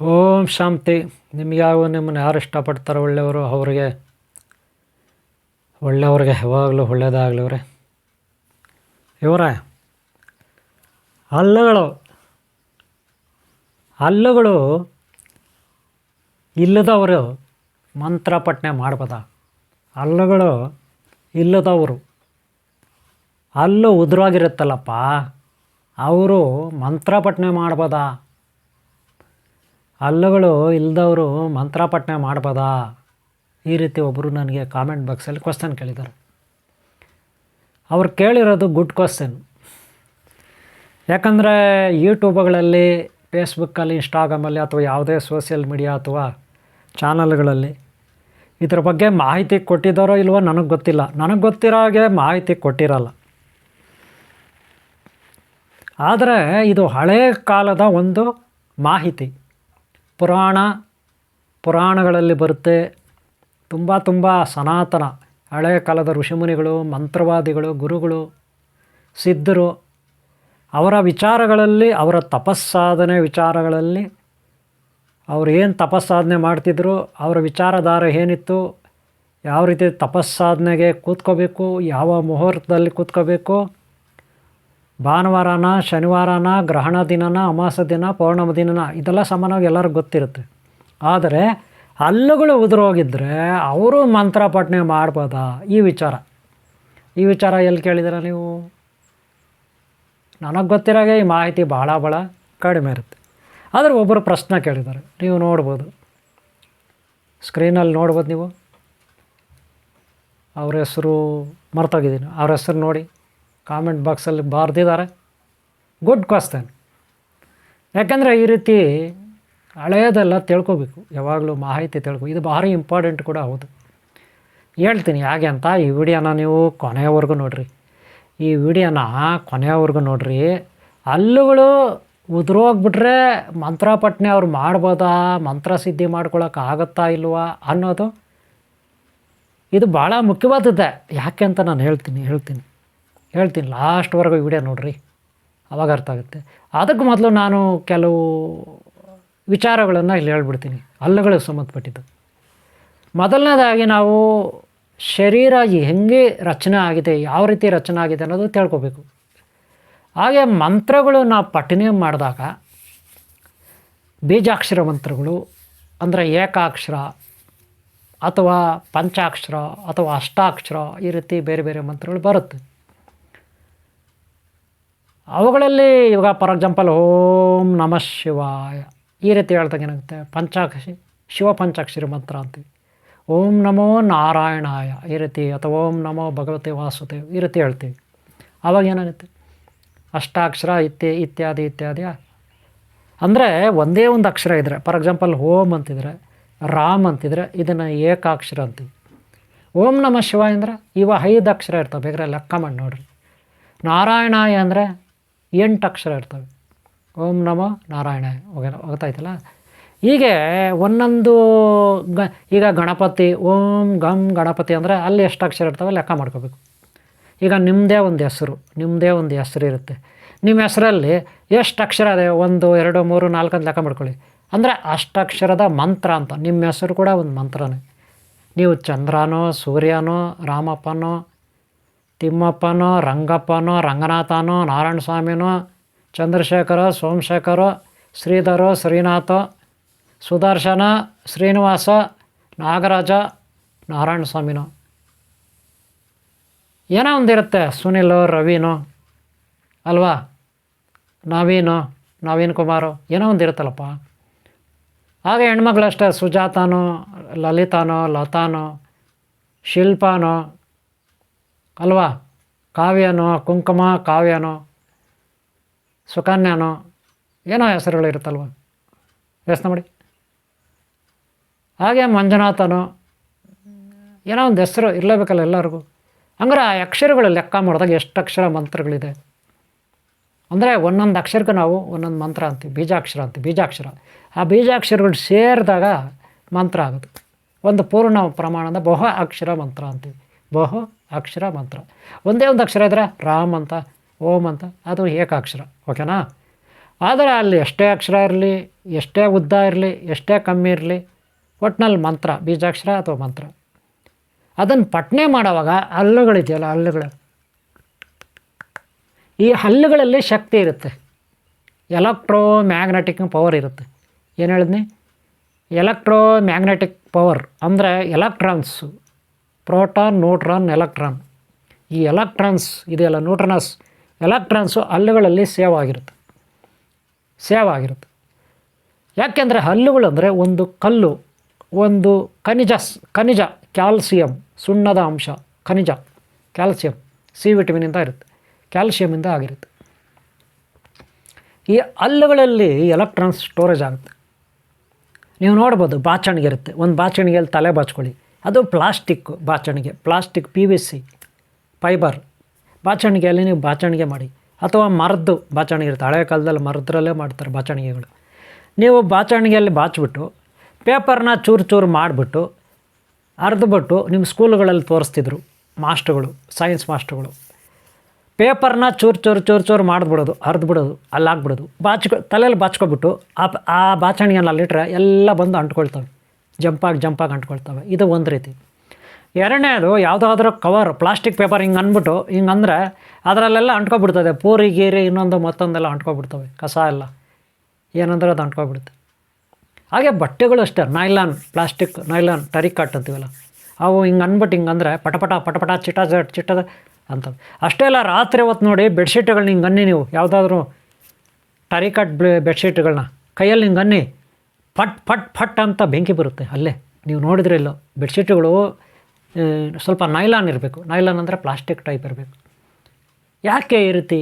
ಓಂ ಶಾಂತಿ. ನಿಮ್ಗೆ ನಿಮ್ಮನ್ನು ಯಾರು ಇಷ್ಟಪಡ್ತಾರೋ ಒಳ್ಳೆಯವರು ಒಳ್ಳೆಯವ್ರಿಗೆ ಯಾವಾಗಲೂ ಒಳ್ಳೆಯದಾಗಲಿವ್ರೆ. ಇವರೇ ಹಲ್ಲುಗಳು ಇಲ್ಲದವರು ಮಂತ್ರ ಪಠನೆ ಮಾಡ್ಬೋದ? ಹಲ್ಲುಗಳು ಇಲ್ಲದವರು ಹಲ್ಲು ಉದುರಾಗಿರುತ್ತಲ್ಲಪ್ಪ, ಅವರು ಮಂತ್ರ ಪಠನೆ ಮಾಡ್ಬೋದಾ? ಹಲ್ಲುಗಳು ಇಲ್ಲದವರು ಮಂತ್ರ ಪಠನೆ ಮಾಡ್ಬೋದಾ? ಈ ರೀತಿ ಒಬ್ಬರು ನನಗೆ ಕಾಮೆಂಟ್ ಬಾಕ್ಸಲ್ಲಿ ಕ್ವಶನ್ ಕೇಳಿದ್ದಾರೆ. ಅವ್ರು ಕೇಳಿರೋದು ಗುಡ್ ಕ್ವಶನ್. ಯಾಕಂದರೆ ಯೂಟ್ಯೂಬ್ಗಳಲ್ಲಿ, ಫೇಸ್ಬುಕ್ಕಲ್ಲಿ, ಇನ್ಸ್ಟಾಗ್ರಾಮಲ್ಲಿ ಅಥವಾ ಯಾವುದೇ ಸೋಷಿಯಲ್ ಮೀಡಿಯಾ ಅಥವಾ ಚಾನಲ್ಗಳಲ್ಲಿ ಇದ್ರ ಬಗ್ಗೆ ಮಾಹಿತಿ ಕೊಟ್ಟಿದ್ದಾರೋ ಇಲ್ವೋ ನನಗೆ ಗೊತ್ತಿಲ್ಲ. ನನಗೆ ಗೊತ್ತಿರೋ ಹಾಗೆ ಮಾಹಿತಿ ಕೊಟ್ಟಿರಲ್ಲ. ಆದರೆ ಇದು ಹಳೆಯ ಕಾಲದ ಒಂದು ಮಾಹಿತಿ. ಪುರಾಣಗಳಲ್ಲಿ ಬರುತ್ತೆ. ತುಂಬ ಸನಾತನ ಹಳೆಯ ಕಾಲದ ಋಷಿಮುನಿಗಳು, ಮಂತ್ರವಾದಿಗಳು, ಗುರುಗಳು, ಸಿದ್ಧರು ಅವರ ವಿಚಾರಗಳಲ್ಲಿ, ಅವರ ತಪಸ್ಸಾಧನೆ ವಿಚಾರಗಳಲ್ಲಿ, ಅವರು ಏನು ತಪಸ್ಸಾಧನೆ ಮಾಡ್ತಿದ್ರು, ಅವರ ವಿಚಾರಧಾರೆ ಏನಿತ್ತು, ಯಾವ ರೀತಿ ತಪಸ್ಸಾಧನೆಗೆ ಕೂತ್ಕೋಬೇಕು, ಯಾವ ಮುಹೂರ್ತದಲ್ಲಿ ಕೂತ್ಕೋಬೇಕು, ಭಾನುವಾರನ, ಶನಿವಾರನ, ಗ್ರಹಣ ದಿನನ, ಅಮಾವಾಸ್ಯೆ ದಿನ, ಪೌರ್ಣಮ ದಿನನ, ಇದೆಲ್ಲ ಸಾಮಾನ್ಯವಾಗಿ ಎಲ್ಲರಿಗೂ ಗೊತ್ತಿರುತ್ತೆ. ಆದರೆ ಹಲ್ಲುಗಳು ಉದುರೋಗಿದ್ದರೆ ಅವರು ಮಂತ್ರ ಪಠನೆ ಮಾಡ್ಬೋದಾ? ಈ ವಿಚಾರ ಎಲ್ಲಿ ಕೇಳಿದ್ದೀರ ನೀವು? ನನಗೆ ಗೊತ್ತಿರೋಗೆ ಈ ಮಾಹಿತಿ ಭಾಳ ಕಡಿಮೆ ಇರುತ್ತೆ. ಆದರೆ ಒಬ್ಬರು ಪ್ರಶ್ನೆ ಕೇಳಿದ್ದಾರೆ, ನೀವು ನೋಡ್ಬೋದು, ಸ್ಕ್ರೀನಲ್ಲಿ ನೋಡ್ಬೋದು ನೀವು. ಅವ್ರ ಹೆಸರು ಮರ್ತೋಗಿದ್ದೀನಿ, ಅವ್ರ ಹೆಸರು ನೋಡಿ ಕಾಮೆಂಟ್ ಬಾಕ್ಸಲ್ಲಿ ಬರೆದಿದ್ದಾರೆ. Good question. ಯಾಕಂದರೆ ಈ ರೀತಿ ಹಳೆಯದೆಲ್ಲ ತಿಳ್ಕೊಬೇಕು, ಯಾವಾಗಲೂ ಮಾಹಿತಿ ತಿಳ್ಕೊ. ಇದು ಭಾರಿ ಇಂಪಾರ್ಟೆಂಟ್ ಕೂಡ ಹೌದು. ಹೇಳ್ತೀನಿ ಹೇಗೆ ಅಂತ. ಈ ವಿಡಿಯೋನ ನೀವು ಕೊನೆಯವರೆಗೂ ನೋಡಿರಿ. ಹಲ್ಲುಗಳು ಉದುರೋಗ್ಬಿಟ್ರೆ ಮಂತ್ರ ಪಠನೆ ಅವ್ರು ಮಾಡ್ಬೋದಾ, ಮಂತ್ರ ಸಿದ್ಧಿ ಮಾಡ್ಕೊಳಕ್ಕೆ ಆಗುತ್ತಾ ಇಲ್ವಾ ಅನ್ನೋದು ಇದು ಭಾಳ ಮುಖ್ಯವಾದದ್ದೇ. ಯಾಕೆ ಅಂತ ನಾನು ಹೇಳ್ತೀನಿ ಲಾಸ್ಟ್ವರೆಗೂ ವಿಡಿಯೋ ನೋಡಿರಿ, ಅವಾಗ ಅರ್ಥ ಆಗುತ್ತೆ. ಅದಕ್ಕೆ ಮೊದಲು ನಾನು ಕೆಲವು ವಿಚಾರಗಳನ್ನು ಇಲ್ಲಿ ಹೇಳ್ಬಿಡ್ತೀನಿ, ಹಲ್ಲುಗಳಿಗೆ ಸಂಬಂಧಪಟ್ಟಿದ್ದು. ಮೊದಲನೇದಾಗಿ ನಾವು ಶರೀರ ಹೆಂಗೆ ರಚನೆ ಆಗಿದೆ, ಯಾವ ರೀತಿ ರಚನೆ ಆಗಿದೆ ಅನ್ನೋದು ತಿಳ್ಕೊಬೇಕು. ಹಾಗೆ ಮಂತ್ರಗಳು ನಾವು ಪಠನೆ ಮಾಡಿದಾಗ ಬೀಜಾಕ್ಷರ ಮಂತ್ರಗಳು ಅಂದರೆ ಏಕಾಕ್ಷರ ಅಥವಾ ಪಂಚಾಕ್ಷರ ಅಥವಾ ಅಷ್ಟಾಕ್ಷರ, ಈ ರೀತಿ ಬೇರೆ ಬೇರೆ ಮಂತ್ರಗಳು ಬರುತ್ತೆ. ಅವುಗಳಲ್ಲಿ ಇವಾಗ ಫಾರ್ ಎಕ್ಸಾಂಪಲ್ ಓಂ ನಮಃ ಶಿವಾಯ ಈ ರೀತಿ ಹೇಳ್ದಾಗ ಏನಾಗುತ್ತೆ, ಶಿವ ಪಂಚಾಕ್ಷರಿ ಮಂತ್ರ ಅಂತೀವಿ. ಓಂ ನಮೋ ನಾರಾಯಣಾಯ ಈ ರೀತಿ, ಅಥವಾ ಓಂ ನಮೋ ಭಗವತೆ ವಾಸುದೇವ್ ಈ ರೀತಿ ಹೇಳ್ತೀವಿ. ಆವಾಗ ಏನಾಗುತ್ತೆ, ಅಷ್ಟಾಕ್ಷರ ಇತ್ಯಾದಿ ಅಂದರೆ ಒಂದೇ ಒಂದು ಅಕ್ಷರ ಇದ್ದರೆ, ಫಾರ್ ಎಕ್ಸಾಂಪಲ್ ಓಂ ಅಂತಿದ್ರೆ, ರಾಮ್ ಅಂತಿದ್ರೆ ಇದನ್ನು ಏಕಾಕ್ಷರ ಅಂತೀವಿ. ಓಂ ನಮಃ ಶಿವಾಯ ಅಂದರೆ ಇವ 5 ಅಕ್ಷರ ಇರ್ತವೆ, ಬೇಕಾದ್ರೆ ಲೆಕ್ಕ ಮಾಡಿ ನೋಡ್ರಿ. ನಾರಾಯಣಾಯ ಅಂದರೆ 8 ಅಕ್ಷರ ಇರ್ತವೆ. ಓಂ ನಮೋ ನಾರಾಯಣಾಯ ಗೊತ್ತಾಯ್ತಲ್ಲ. ಹೀಗೆ ಒಂದೊಂದು ಈಗ ಗಣಪತಿ, ಓಂ ಗಂ ಗಣಪತಿ ಅಂದರೆ ಅಲ್ಲಿ ಎಷ್ಟು ಅಕ್ಷರ ಇರ್ತವೆ ಲೆಕ್ಕ ಮಾಡ್ಕೋಬೇಕು. ಈಗ ನಿಮ್ಮದೇ ಒಂದು ಹೆಸರು ಇರುತ್ತೆ. ನಿಮ್ಮ ಹೆಸರಲ್ಲಿ ಎಷ್ಟು ಅಕ್ಷರ ಇದೆ, 1 2 3 4 ಅಂತ ಲೆಕ್ಕ ಮಾಡ್ಕೊಳ್ಳಿ. ಅಂದರೆ ಅಷ್ಟಕ್ಷರದ ಮಂತ್ರ ಅಂತ. ನಿಮ್ಮ ಹೆಸರು ಕೂಡ ಒಂದು ಮಂತ್ರನೇ. ನೀವು ಚಂದ್ರನೋ, ಸೂರ್ಯನೋ, ರಾಮಪ್ಪನೋ, ತಿಮ್ಮಪ್ಪನೋ, ರಂಗಪ್ಪನೋ, ರಂಗನಾಥನೋ, ನಾರಾಯಣ ಸ್ವಾಮಿನೋ, ಚಂದ್ರಶೇಖರ, ಸೋಮಶೇಖರ, ಶ್ರೀಧರೋ, ಶ್ರೀನಾಥ, ಸುದರ್ಶನ, ಶ್ರೀನಿವಾಸ, ನಾಗರಾಜ, ನಾರಾಯಣ ಸ್ವಾಮಿನೋ, ಏನೋ ಒಂದಿರುತ್ತೆ, ಸುನಿಲೋ, ರವಿನೋ ಅಲ್ವಾ, ನವೀನ್ ಕುಮಾರೋ, ಏನೋ ಒಂದಿರುತ್ತಲ್ಲಪ್ಪ. ಹಾಗೆ ಹೆಣ್ಮಕ್ಳಷ್ಟೇ, ಸುಜಾತಾನೋ, ಲಲಿತಾನೋ, ಲತಾನೋ, ಶಿಲ್ಪಾನೋ ಅಲ್ವಾ, ಕಾವ್ಯನೋ, ಕುಂಕುಮ, ಕಾವ್ಯನೋ, ಸುಕನ್ಯಾನೋ, ಏನೋ ಹೆಸರುಗಳಿರುತ್ತಲ್ವ, ಯೋಚನೆ ಮಾಡಿ. ಹಾಗೆ ಮಂಜುನಾಥನೋ, ಏನೋ ಒಂದು ಹೆಸರು ಇರಲೇಬೇಕಲ್ಲ ಎಲ್ಲರಿಗೂ. ಹಂಗಾರೆ ಆ ಅಕ್ಷರಗಳು ಲೆಕ್ಕ ಮಾಡಿದಾಗ ಎಷ್ಟು ಅಕ್ಷರ ಮಂತ್ರಗಳಿದೆ ಅಂದರೆ ಒಂದೊಂದು ಅಕ್ಷರಕ್ಕೆ ನಾವು ಒಂದೊಂದು ಮಂತ್ರ ಅಂತೀವಿ, ಬೀಜಾಕ್ಷರ. ಆ ಬೀಜಾಕ್ಷರಗಳು ಸೇರಿದಾಗ ಮಂತ್ರ ಆಗುತ್ತೆ. ಒಂದು ಪೂರ್ಣ ಪ್ರಮಾಣದ ಬಹು ಅಕ್ಷರ ಮಂತ್ರ ಅಂತೀವಿ. ಬಹು ಅಕ್ಷರ ಮಂತ್ರ. ಒಂದೇ ಒಂದು ಅಕ್ಷರ ಇದ್ದರೆ ರಾಮ್ ಅಂತ, ಓಂ ಅಂತ, ಅದು ಏಕಾಕ್ಷರ. ಓಕೆನಾ? ಆದರೆ ಅಲ್ಲಿ ಎಷ್ಟೇ ಅಕ್ಷರ ಇರಲಿ, ಎಷ್ಟೇ ಉದ್ದ ಇರಲಿ, ಎಷ್ಟೇ ಕಮ್ಮಿ ಇರಲಿ, ಒಟ್ಟಿನಲ್ಲಿ ಮಂತ್ರ, ಬೀಜಾಕ್ಷರ ಅಥವಾ ಮಂತ್ರ. ಅದನ್ನು ಪಠನೆ ಮಾಡೋವಾಗ ಹಲ್ಲುಗಳಿದೆಯಲ್ಲ, ಹಲ್ಲುಗಳು, ಈ ಹಲ್ಲುಗಳಲ್ಲಿ ಶಕ್ತಿ ಇರುತ್ತೆ, ಎಲೆಕ್ಟ್ರೋ ಮ್ಯಾಗ್ನೆಟಿಕ್ ಪವರ್ ಇರುತ್ತೆ. ಏನು ಹೇಳಿದ್ನಿ? ಎಲೆಕ್ಟ್ರೋ ಮ್ಯಾಗ್ನೆಟಿಕ್ ಪವರ್ ಅಂದರೆ ಎಲೆಕ್ಟ್ರಾನ್ಸು, ಪ್ರೋಟಾನ್, ನ್ಯೂಟ್ರಾನ್, ಎಲೆಕ್ಟ್ರಾನ್. ಈ ಎಲೆಕ್ಟ್ರಾನ್ಸ್ ಇದೆಯಲ್ಲ, ನ್ಯೂಟ್ರನಸ್ ಎಲೆಕ್ಟ್ರಾನ್ಸು ಹಲ್ಲುಗಳಲ್ಲಿ ಸೇವ್ ಆಗಿರುತ್ತೆ. ಯಾಕೆಂದರೆ ಹಲ್ಲುಗಳು ಅಂದರೆ ಒಂದು ಕಲ್ಲು, ಒಂದು ಖನಿಜ ಕ್ಯಾಲ್ಸಿಯಂ, ಸುಣ್ಣದ ಅಂಶ, ಖನಿಜ ಕ್ಯಾಲ್ಸಿಯಂ, ಸಿ ವಿಟಮಿನಿಂದ ಇರುತ್ತೆ, ಕ್ಯಾಲ್ಸಿಯಮಿಂದ ಆಗಿರುತ್ತೆ. ಈ ಹಲ್ಲುಗಳಲ್ಲಿ ಎಲೆಕ್ಟ್ರಾನ್ಸ್ ಸ್ಟೋರೇಜ್ ಆಗುತ್ತೆ. ನೀವು ನೋಡ್ಬೋದು, ಬಾಚಣಿಗೆ ಇರುತ್ತೆ, ಒಂದು ಬಾಚಣಿಗೆಯಲ್ಲಿ ತಲೆ ಬಾಚ್ಕೊಳ್ಳಿ, ಅದು ಪ್ಲಾಸ್ಟಿಕ್ ಬಾಚಣಿಗೆ, ಪ್ಲಾಸ್ಟಿಕ್ PVC ಫೈಬರ್ ಬಾಚಣಿಗೆಯಲ್ಲಿ ನೀವು ಬಾಚಣಿಗೆ ಮಾಡಿ, ಅಥವಾ ಮರದ್ದು ಬಾಚಣಿಗೆ ಇರುತ್ತೆ, ಹಳೆಯ ಕಾಲದಲ್ಲಿ ಮರದ್ರಲ್ಲೇ ಮಾಡ್ತಾರೆ ಬಾಚಣಿಗೆಗಳು. ನೀವು ಬಾಚಣಿಗೆಯಲ್ಲಿ ಬಾಚಿಬಿಟ್ಟು ಪೇಪರ್ನ ಚೂರು ಮಾಡಿಬಿಟ್ಟು ಅರ್ದ್ಬಿಟ್ಟು ನಿಮ್ಮ ಸ್ಕೂಲುಗಳಲ್ಲಿ ತೋರಿಸ್ತಿದ್ರು ಮಾಸ್ಟ್ರುಗಳು, ಸೈನ್ಸ್ ಮಾಸ್ಟ್ರುಗಳು. ಪೇಪರ್ನ ಚೂರು ಮಾಡಿಬಿಡೋದು, ಅರ್ದ್ಬಿಡೋದು, ಅಲ್ಲಾಕ್ಬಿಡೋದು, ತಲೆಯಲ್ಲಿ ಬಾಚ್ಕೊಬಿಟ್ಟು ಆ ಬಾಚಣಿಗೆಯನ್ನು ಅಲ್ಲಿಟ್ರೆ ಎಲ್ಲ ಬಂದು ಅಂಟ್ಕೊಳ್ತವೆ, ಜಂಪಾಗಿ ಅಂಟ್ಕೊಳ್ತವೆ. ಇದು ಒಂದು ರೀತಿ. ಎರಡನೇದು, ಯಾವುದಾದ್ರೂ ಕವರ್, ಪ್ಲಾಸ್ಟಿಕ್ ಪೇಪರ್ ಹಿಂಗೆ ಅಂದರೆ ಅದರಲ್ಲೆಲ್ಲ ಅಂಟ್ಕೊಬಿಡ್ತದೆ, ಪೂರಿ ಗೀರಿ ಇನ್ನೊಂದು ಮತ್ತೊಂದೆಲ್ಲ ಅಂಟ್ಕೊಬಿಡ್ತವೆ, ಕಸ ಎಲ್ಲ ಏನಂದ್ರೆ ಅದು ಅಂಟ್ಕೊಬಿಡುತ್ತೆ. ಹಾಗೆ ಬಟ್ಟೆಗಳು ಅಷ್ಟೇ, ನೈಲಾನ್, ಪ್ಲಾಸ್ಟಿಕ್ ನೈಲಾನ್, ಟರಿಕಾಟ್ ಅಂತೀವಲ್ಲ, ಅವು ಹಿಂಗಂದ್ರೆ ಪಟಪಟ ಚಿಟ್ಟದ ಅಂತವೆ. ಅಷ್ಟೇ ಅಲ್ಲ, ರಾತ್ರಿ ಹೊತ್ತು ನೋಡಿ ಬೆಡ್ಶೀಟ್ಗಳನ್ನ ಹಿಂಗನ್ನಿ, ನೀವು ಯಾವುದಾದ್ರೂ ಟರಿಕಾಟ್ ಬೆಡ್ಶೀಟ್ಗಳನ್ನ ಕೈಯಲ್ಲಿ ಹಿಂಗನ್ನಿ, ಫಟ್ ಅಂತ ಬೆಂಕಿ ಬರುತ್ತೆ ಅಲ್ಲೇ. ನೀವು ನೋಡಿದ್ರೆ ಇಲ್ಲೋ, ಬೆಡ್ಶೀಟ್ಗಳು ಸ್ವಲ್ಪ ನೈಲಾನ್ ಇರಬೇಕು, ನೈಲಾನ್ ಅಂದರೆ ಪ್ಲಾಸ್ಟಿಕ್ ಟೈಪ್ ಇರಬೇಕು. ಯಾಕೆ ಈ ರೀತಿ?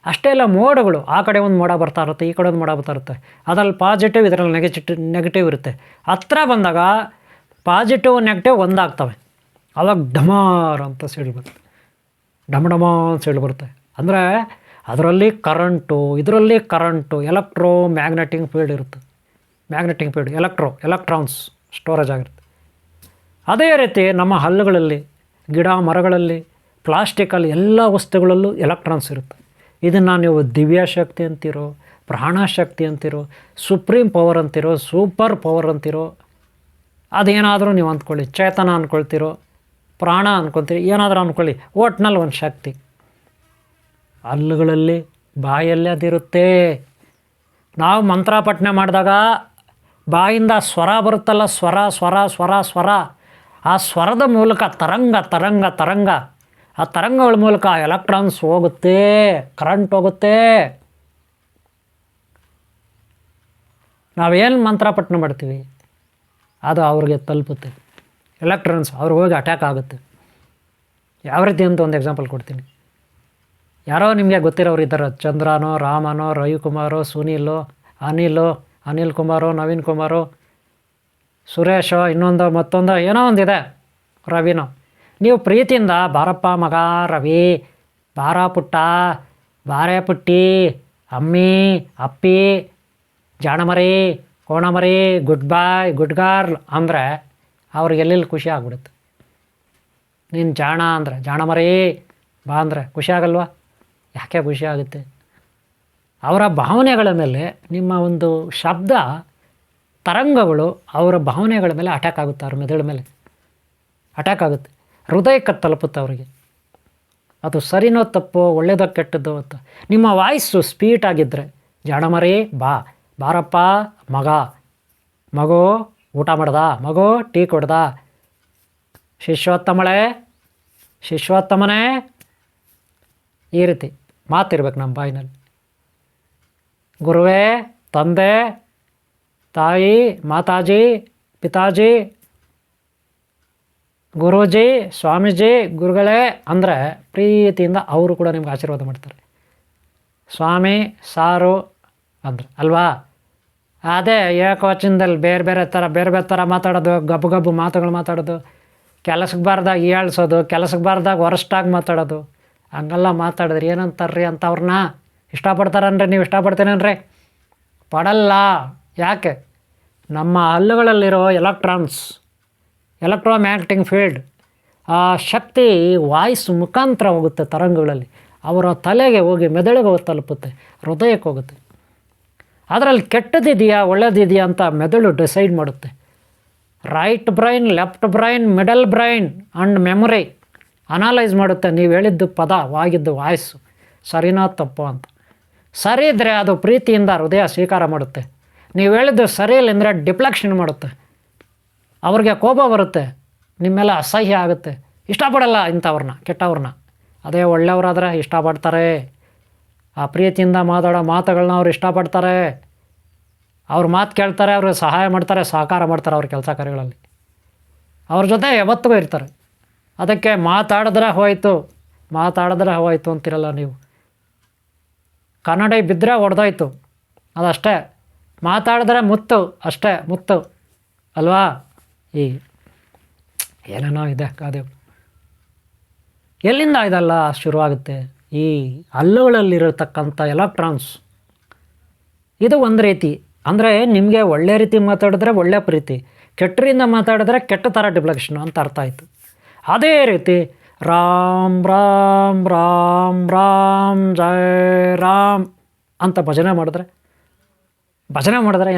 ಅಷ್ಟೇ ಅಲ್ಲ, ಮೋಡಗಳು, ಆ ಕಡೆ ಒಂದು ಮೋಡ ಬರ್ತಾ ಇರುತ್ತೆ, ಈ ಕಡೆ ಒಂದು ಮೋಡ ಬರ್ತಾ ಇರುತ್ತೆ, ಅದರಲ್ಲಿ ಪಾಸಿಟಿವ್, ಇದರಲ್ಲಿ ನೆಗೆಟಿವ್ ಇರುತ್ತೆ. ಹತ್ರ ಬಂದಾಗ ಪಾಸಿಟಿವ್ ನೆಗೆಟಿವ್ ಒಂದಾಗ್ತವೆ, ಆವಾಗ ಢಮಾರ್ ಅಂತ ಸಿಡಿಲು ಬರುತ್ತೆ, ಡಮ ಸಿಡಿಲು ಬರುತ್ತೆ. ಅಂದರೆ ಅದರಲ್ಲಿ ಕರೆಂಟು, ಇದರಲ್ಲಿ ಕರೆಂಟು, ಎಲೆಕ್ಟ್ರೋ ಮ್ಯಾಗ್ನೆಟಿಕ್ ಫೀಲ್ಡ್ ಇರುತ್ತೆ, ಮ್ಯಾಗ್ನೆಟಿಕ್ ಫೀಲ್ಡ್, ಎಲೆಕ್ಟ್ರಾನ್ಸ್ ಸ್ಟೋರೇಜ್ ಆಗಿರುತ್ತೆ. ಅದೇ ರೀತಿ ನಮ್ಮ ಹಲ್ಲುಗಳಲ್ಲಿ, ಗಿಡ ಮರಗಳಲ್ಲಿ, ಪ್ಲಾಸ್ಟಿಕಲ್ಲಿ, ಎಲ್ಲ ವಸ್ತುಗಳಲ್ಲೂ ಎಲೆಕ್ಟ್ರಾನ್ಸ್ ಇರುತ್ತೆ. ಇದನ್ನು ನೀವು ದಿವ್ಯ ಶಕ್ತಿ ಅಂತೀರೋ, ಪ್ರಾಣಶಕ್ತಿ ಅಂತೀರೋ, ಸುಪ್ರೀಂ ಪವರ್ ಅಂತೀರೋ, ಸೂಪರ್ ಪವರ್ ಅಂತೀರೋ, ಅದೇನಾದರೂ ನೀವು ಅಂದ್ಕೊಳ್ಳಿ, ಚೇತನ ಅಂದ್ಕೊಳ್ತೀರೋ, ಪ್ರಾಣ ಅಂದ್ಕೊಳ್ತೀರಿ, ಏನಾದರೂ ಅಂದ್ಕೊಳ್ಳಿ, ಒಟ್ಟಿನಲ್ಲಿ ಒಂದು ಶಕ್ತಿ ಹಲ್ಲುಗಳಲ್ಲಿ, ಬಾಯಲ್ಲಿ ಅದಿರುತ್ತೆ. ನಾವು ಮಂತ್ರ ಪಠನೆ ಮಾಡಿದಾಗ ಬಾಯಿಂದ ಸ್ವರ ಬರುತ್ತಲ್ಲ, ಸ್ವರ, ಆ ಸ್ವರದ ಮೂಲಕ ತರಂಗ, ಆ ತರಂಗಗಳ ಮೂಲಕ ಎಲೆಕ್ಟ್ರಾನ್ಸ್ ಹೋಗುತ್ತೆ, ಕರೆಂಟ್ ಹೋಗುತ್ತೆ. ನಾವೇನು ಮಂತ್ರ ಪಠನೆ ಮಾಡ್ತೀವಿ ಅದು ಅವ್ರಿಗೆ ತಲುಪುತ್ತೆ, ಎಲೆಕ್ಟ್ರಾನ್ಸ್ ಅವ್ರಿಗೆ ಹೋಗಿ ಅಟ್ಯಾಕ್ ಆಗುತ್ತೆ. ಯಾವ ರೀತಿ ಅಂತ ಒಂದು ಎಕ್ಸಾಂಪಲ್ ಕೊಡ್ತೀನಿ. ಯಾರೋ ನಿಮಗೆ ಗೊತ್ತಿರೋರು ಇದ್ದಾರೆ, ಚಂದ್ರನೋ, ರಾಮನೋ, ರವಿಕುಮಾರೋ, ಸುನೀಲೋ, ಅನಿಲ್ ಕುಮಾರೋ, ನವೀನ್ ಕುಮಾರೋ, ಸುರೇಶೋ, ಇನ್ನೊಂದು ಮತ್ತೊಂದು ಏನೋ ಒಂದಿದೆ, ರವಿನೋ. ನೀವು ಪ್ರೀತಿಯಿಂದ ಬಾರಪ್ಪ ಮಗ ರವಿ, ಬಾರ ಪುಟ್ಟ, ಬಾರೇ ಪುಟ್ಟಿ, ಅಮ್ಮಿ, ಅಪ್ಪಿ, ಜಾಣಮರಿ, ಕೋಣಮರಿ, ಗುಡ್ ಬಾಯ್, ಗುಡ್ ಗರ್ಲ್ ಅಂದರೆ ಅವ್ರಿಗೆ ಎಲ್ಲೆಲ್ಲಿ ಖುಷಿ ಆಗ್ಬಿಡುತ್ತೆ. ನೀನು ಜಾಣ ಅಂದರೆ, ಜಾಣಮರಿ ಬಾ ಅಂದರೆ ಖುಷಿ ಆಗಲ್ವಾ? ಯಾಕೆ ಖುಷಿ ಆಗುತ್ತೆ? ಅವರ ಭಾವನೆಗಳ ಮೇಲೆ ನಿಮ್ಮ ಒಂದು ಶಬ್ದ ತರಂಗಗಳು ಅವರ ಭಾವನೆಗಳ ಮೇಲೆ ಅಟ್ಯಾಕ್ ಆಗುತ್ತೆ, ಅವ್ರ ಮೆದುಳ ಮೇಲೆ ಅಟ್ಯಾಕ್ ಆಗುತ್ತೆ, ಹೃದಯಕ್ಕೆ ತಲುಪುತ್ತೆ ಅವರಿಗೆ. ಅದು ಸರಿನೋ ತಪ್ಪೋ, ಒಳ್ಳೆಯದೋ ಕೆಟ್ಟದ್ದೋ ಅಂತ. ನಿಮ್ಮ ವಾಯ್ಸು ಸ್ಪೀಟ್ ಆಗಿದ್ದರೆ, ಜಾಣಮರಿ ಬಾರಪ್ಪ ಮಗು ಊಟ ಮಾಡ್ದ, ಮಗು ಟೀ ಕೊಡ್ದ, ಶಿಷ್ಯೋತ್ತಮನೇ, ಈ ರೀತಿ ಮಾತಿರ್ಬೇಕು ನಮ್ಮ ಬಾಯಿನಲ್ಲಿ. ಗುರುವೇ, ತಂದೆ, ತಾಯಿ, ಮಾತಾಜಿ, ಪಿತಾಜಿ, ಗುರೂಜಿ, ಸ್ವಾಮೀಜಿ, ಗುರುಗಳೇ ಅಂದರೆ ಪ್ರೀತಿಯಿಂದ ಅವರು ಕೂಡ ನಿಮ್ಗೆ ಆಶೀರ್ವಾದ ಮಾಡ್ತಾರೆ. ಸ್ವಾಮಿ, ಸಾರು ಅಂದ್ರೆ ಅಲ್ವಾ? ಅದೇ ಏಕವಚನದಲ್ಲಿ ಬೇರೆ ಥರ ಮಾತಾಡೋದು, ಗಬ್ಬು ಮಾತುಗಳು ಮಾತಾಡೋದು, ಕೆಲಸಕ್ಕೆ ಬಾರ್ದಾಗ ಹೇಳ್ಸೋದು, ಕೆಲಸಕ್ಕೆ ಬಾರ್ದಾಗ ವರಷ್ಟಾಗಿ ಮಾತಾಡೋದು, ಹಂಗೆಲ್ಲ ಮಾತಾಡಿದ್ರಿ ಏನಂತಾರ್ರಿ ಅಂತ ಅವ್ರನ್ನ ಇಷ್ಟಪಡ್ತಾರನ್ರಿ? ನೀವು ಇಷ್ಟಪಡ್ತೀರೇನ್ರಿ? ಪಡಲ್ಲ. ಯಾಕೆ? ನಮ್ಮ ಹಲ್ಲುಗಳಲ್ಲಿರೋ ಎಲೆಕ್ಟ್ರೋಮ್ಯಾಗ್ನೆಟಿಕ್ ಫೀಲ್ಡ್, ಆ ಶಕ್ತಿ ವಾಯ್ಸ್ ಮುಖಾಂತರ ಹೋಗುತ್ತೆ ತರಂಗಗಳಲ್ಲಿ, ಅವರ ತಲೆಗೆ ಹೋಗಿ ಮೆದುಳಿಗೆ ತಲುಪುತ್ತೆ, ಹೃದಯಕ್ಕೆ ಹೋಗುತ್ತೆ. ಅದರಲ್ಲಿ ಕೆಟ್ಟದಿದೆಯಾ ಒಳ್ಳೇದಿದೆಯಾ ಅಂತ ಮೆದುಳು ಡಿಸೈಡ್ ಮಾಡುತ್ತೆ. Right brain, left brain, middle brain and memory analyse ಮಾಡುತ್ತೆ. ನೀವು ಹೇಳಿದ್ದು ಪದ, ವಾಗಿದ್ದು ವಾಯ್ಸು ಸರಿನಾ ತಪ್ಪು ಅಂತ. ಸರಿ ಇದ್ದರೆ ಅದು ಪ್ರೀತಿಯಿಂದ ಹೃದಯ ಸ್ವೀಕಾರ ಮಾಡುತ್ತೆ. ನೀವು ಹೇಳಿದ್ದು ಸರಿ ಇಲ್ಲ ಅಂದರೆ ಡಿಫ್ಲೆಕ್ಷನ್ ಮಾಡುತ್ತೆ. ಅವ್ರಿಗೆ ಕೋಪ ಬರುತ್ತೆ, ನಿಮ್ಮೆಲ್ಲ ಅಸಹ್ಯ ಆಗುತ್ತೆ, ಇಷ್ಟಪಡಲ್ಲ ಇಂಥವ್ರನ್ನ, ಕೆಟ್ಟವ್ರನ್ನ. ಅದೇ ಒಳ್ಳೆಯವರಾದರೆ ಇಷ್ಟಪಡ್ತಾರೆ. ಆ ಪ್ರೀತಿಯಿಂದ ಮಾತಾಡೋ ಮಾತುಗಳನ್ನ ಅವ್ರು ಇಷ್ಟಪಡ್ತಾರೆ. ಅವ್ರ ಮಾತು ಕೇಳ್ತಾರೆ, ಅವ್ರಿಗೆ ಸಹಾಯ ಮಾಡ್ತಾರೆ, ಸಹಕಾರ ಮಾಡ್ತಾರೆ ಅವ್ರ ಕೆಲಸ ಕಾರ್ಯಗಳಲ್ಲಿ. ಅವ್ರ ಜೊತೆ ಯಾವತ್ತಿಗೂ ಇರ್ತಾರೆ. ಅದಕ್ಕೆ ಮಾತಾಡಿದ್ರೆ ಹೋಯ್ತು ಅಂತಿರಲ್ಲ ನೀವು. ಕನ್ನಡ ಬಿದ್ದರೆ ಹೊಡೆದೋಯ್ತು, ಅದಷ್ಟೇ. ಮಾತಾಡಿದ್ರೆ ಮುತ್ತು, ಅಷ್ಟೇ ಮುತ್ತು ಅಲ್ವಾ. ಈ ಏನೇನೋ ಇದೆ ಗಾದೆ. ಎಲ್ಲಿಂದ ಇದೆಲ್ಲ ಶುರುವಾಗುತ್ತೆ? ಈ ಹಲ್ಲುಗಳಲ್ಲಿರತಕ್ಕಂಥ ಎಲೆಕ್ಟ್ರಾನ್ಸ್. ಇದು ಒಂದು ರೀತಿ. ಅಂದರೆ ನಿಮಗೆ ಒಳ್ಳೆ ರೀತಿ ಮಾತಾಡಿದ್ರೆ ಒಳ್ಳೆ ಪ್ರೀತಿ, ಕೆಟ್ಟರಿಂದ ಮಾತಾಡಿದ್ರೆ ಕೆಟ್ಟ ಥರ ಡಿಫ್ಲೆಕ್ಷನ್ ಅಂತ ಅರ್ಥ ಆಯಿತು. ಅದೇ ರೀತಿ ರಾಮ್ ರಾಮ್ ರಾಮ್ ರಾಮ್ ಜಯ ರಾಮ್ ಅಂತ ಭಜನೆ ಮಾಡಿದ್ರೆ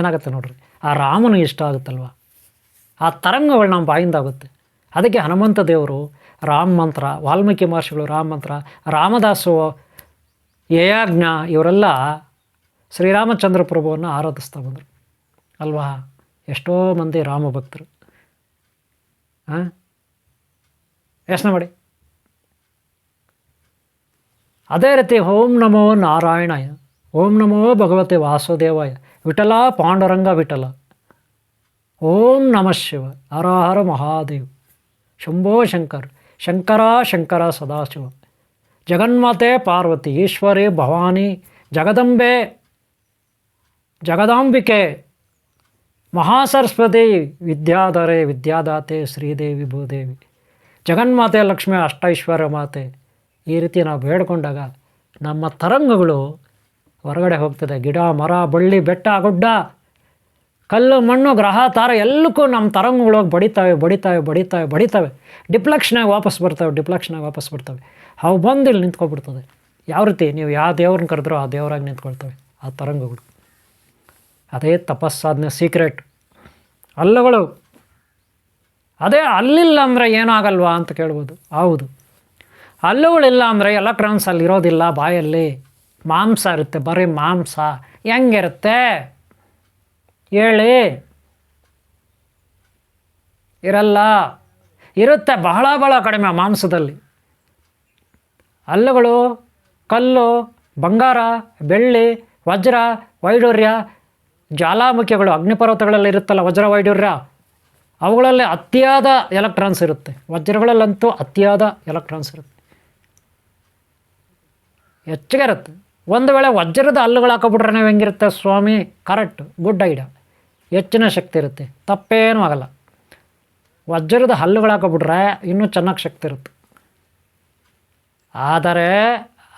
ಏನಾಗುತ್ತೆ ನೋಡ್ರಿ, ಆ ರಾಮನು ಇಷ್ಟ ಆಗುತ್ತಲ್ವ, ಆ ತರಂಗಗಳು ನಮ್ಮ ಬಾಯಿಂದ ಆಗುತ್ತೆ. ಅದಕ್ಕೆ ಹನುಮಂತ ದೇವರು ರಾಮ ಮಂತ್ರ, ವಾಲ್ಮೀಕಿ ಮಹರ್ಷಿಗಳು ರಾಮ ಮಂತ್ರ, ರಾಮದಾಸು, ಯಯಾಜ್ಞ ಇವರೆಲ್ಲ ಶ್ರೀರಾಮಚಂದ್ರ ಪ್ರಭುವನ್ನು ಆರಾಧಿಸ್ತಾ ಬಂದರು ಅಲ್ವಾ. ಎಷ್ಟೋ ಮಂದಿ ರಾಮ ಭಕ್ತರು. ಯೋಚನೆ ಮಾಡಿ. ಅದೇ ರೀತಿ ಓಂ ನಮೋ ನಾರಾಯಣಾಯ, ಓಂ ನಮೋ ಭಗವತೆ ವಾಸುದೇವಾಯ, ವಿಠಲ ಪಾಂಡುರಂಗ ವಿಠಲ, ಓಂ ನಮಃ ಶಿವ, ಹರ ಹರ ಮಹಾದೇವ್, ಶಂಭೋ ಶಂಕರ್, ಶಂಕರ ಶಂಕರ ಸದಾಶಿವ, ಜಗನ್ಮಾತೆ ಪಾರ್ವತಿ, ಈಶ್ವರಿ ಭವಾನಿ, ಜಗದಂಬೆ, ಜಗದಾಂಬಿಕೆ, ಮಹಾಸರಸ್ವತಿ, ವಿದ್ಯಾಧರೆ, ವಿದ್ಯಾದಾತೆ, ಶ್ರೀದೇವಿ ಭೂದೇವಿ, ಜಗನ್ಮಾತೆ ಲಕ್ಷ್ಮಿ, ಅಷ್ಟೈಶ್ವರ್ಯ ಮಾತೆ. ಈ ರೀತಿ ನಾವು ಬೇಡ್ಕೊಂಡಾಗ ನಮ್ಮ ತರಂಗಗಳು ಹೊರಗಡೆ ಹೋಗ್ತದೆ. ಗಿಡ, ಮರ, ಬಳ್ಳಿ, ಬೆಟ್ಟ, ಗುಡ್ಡ, ಕಲ್ಲು, ಮಣ್ಣು, ಗ್ರಹ, ತಾರೆ ಎಲ್ಲಕ್ಕೂ ನಮ್ಮ ತರಂಗಗಳು ಹೋಗಿ ಬಡಿತಾವೆ. ಡಿಫ್ಲೆಕ್ಷನಾಗಿ ವಾಪಸ್ ಬರ್ತವೆ. ಅವು ಬಂದು ಇಲ್ಲಿ ನಿಂತ್ಕೊಬಿಡ್ತದೆ. ಯಾವ ರೀತಿ ನೀವು ಯಾವ ದೇವ್ರನ್ನ ಕರೆದ್ರೋ ಆ ದೇವರಾಗಿ ನಿಂತ್ಕೊಳ್ತವೆ ಆ ತರಂಗಗಳು. ಅದೇ ತಪಸ್ಸಾಧನೆ ಸೀಕ್ರೆಟ್. ಹಲ್ಲುಗಳು ಅದೇ ಅಲ್ಲಿಲ್ಲ ಅಂದರೆ ಏನೂ ಆಗಲ್ವಾ ಅಂತ ಕೇಳ್ಬೋದು. ಹೌದು, ಹಲ್ಲುಗಳಿಲ್ಲ ಅಂದರೆ ಎಲೆಕ್ಟ್ರಾನ್ಸ್ ಅಲ್ಲಿ ಇರೋದಿಲ್ಲ. ಬಾಯಲ್ಲಿ ಮಾಂಸ ಇರುತ್ತೆ, ಬರೀ ಮಾಂಸ. ಹೆಂಗಿರುತ್ತೆ ಹೇಳಿ? ಇರುತ್ತೆ ಬಹಳ ಕಡಿಮೆ ಮಾಂಸದಲ್ಲಿ. ಹಲ್ಲುಗಳು ಕಲ್ಲು, ಬಂಗಾರ, ಬೆಳ್ಳಿ, ವಜ್ರ, ವೈಡೂರ್ಯ, ಜ್ವಾಲಾಮುಖಿಗಳು, ಅಗ್ನಿಪರ್ವತಗಳಲ್ಲಿ ಇರುತ್ತಲ್ಲ ವಜ್ರ, ವೈಡೂರ್ಯ, ಅವುಗಳಲ್ಲಿ ಅತಿಯಾದ ಎಲೆಕ್ಟ್ರಾನ್ಸ್ ಇರುತ್ತೆ. ವಜ್ರಗಳಲ್ಲಂತೂ ಅತಿಯಾದ ಎಲೆಕ್ಟ್ರಾನ್ಸ್ ಇರುತ್ತೆ, ಹೆಚ್ಚಿಗೆ ಇರುತ್ತೆ. ಒಂದು ವೇಳೆ ವಜ್ರದ ಹಲ್ಲುಗಳು ಹಾಕೋಬಿಟ್ರೆ ನೀವು ಹೆಂಗಿರುತ್ತೆ ಸ್ವಾಮಿ? Correct, good idea. ಹೆಚ್ಚಿನ ಶಕ್ತಿ ಇರುತ್ತೆ, ತಪ್ಪೇನೂ ಆಗಲ್ಲ. ವಜ್ರದ ಹಲ್ಲುಗಳು ಹಾಕೋಬಿಟ್ರೆ ಇನ್ನೂ ಚೆನ್ನಾಗಿ ಶಕ್ತಿ ಇರುತ್ತೆ. ಆದರೆ